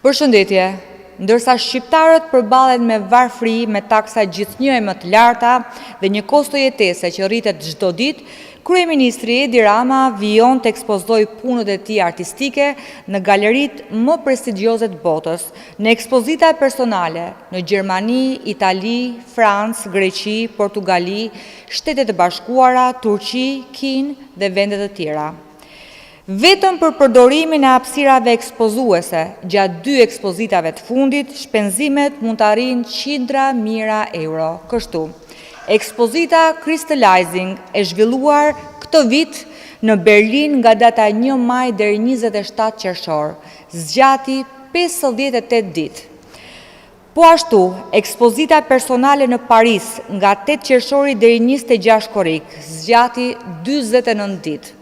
Përshëndetje, ndërsa shqiptarët përballen me varfëri, me taksa gjithnjë e më të larta dhe një kosto jetese që rritet çdo ditë, Kryeministri Edi Rama vijon të ekspozojë punët e tij artistike në galeritë më prestigjioze të botës, në ekspozita personale në Gjermani, Itali, Francë, Greqi, Portugali, Shtetet e Bashkuara, Turqi, Kinë dhe vende të tjera. Vetëm për përdorimin e hapësirave ekspozuese gjatë 2 ekspozitave të fundit, shpenzimet mund të arrijnë qindra mijëra euro. Kështu, ekspozita Crystallizing e zhvilluar këtë vit në Berlin nga data 1 maj deri 27 qershor, zgjati 58 ditë. Po ashtu, ekspozita personale në Paris nga 8 qershori deri 26 korrik, zgjati 49 ditë.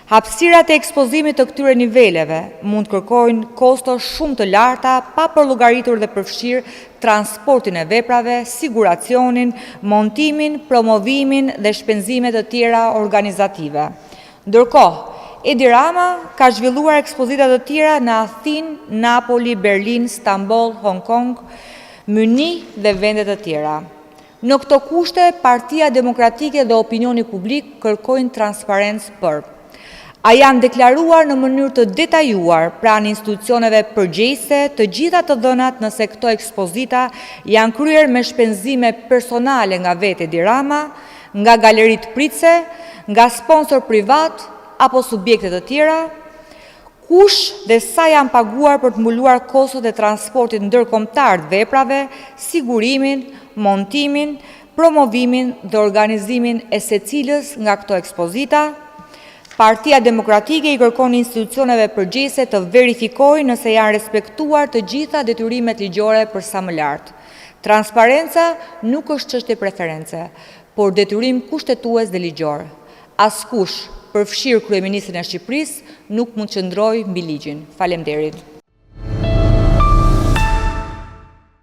Hapësirat e ekspozimit të këtyre niveleve mund kërkojnë kosto shumë të larta pa përllogaritur dhe përfshirë transportin e veprave, siguracionin, montimin, promovimin dhe shpenzime të tjera organizative. Ndërkohë, Edi Rama ka zhvilluar ekspozita të tjera në Athinë, Napoli, Berlin, Stamboll, Hong Kong, Mynih dhe vende të tjera. Në këto kushte, Partia Demokratike dhe opinioni publik kërkojnë transparencë për: a janë deklaruar në mënyrë të detajuar pranë institucioneve përgjegjëse të gjitha të dhënat nëse këto ekspozita janë kryer me shpenzime personale nga vetë Edi Rama, nga galeritë pritse, nga sponsor privat apo subjekte të tjera, kush dhe sa janë paguar për të mbuluar kostot e transportit ndërkombëtar të veprave, sigurimin, montimin, promovimin dhe organizimin e secilës nga këto ekspozita. Partia Demokratike i kërkon institucioneve përgjegjëse të verifikojnë nëse janë respektuar të gjitha detyrimet ligjore për sa më lartë. Transparenca nuk është çështje preference, por detyrim kushtetues dhe ligjor. Askush, përfshirë Kryeministrin e Shqipërisë, nuk mund të qëndrojë mbi ligjin. Faleminderit.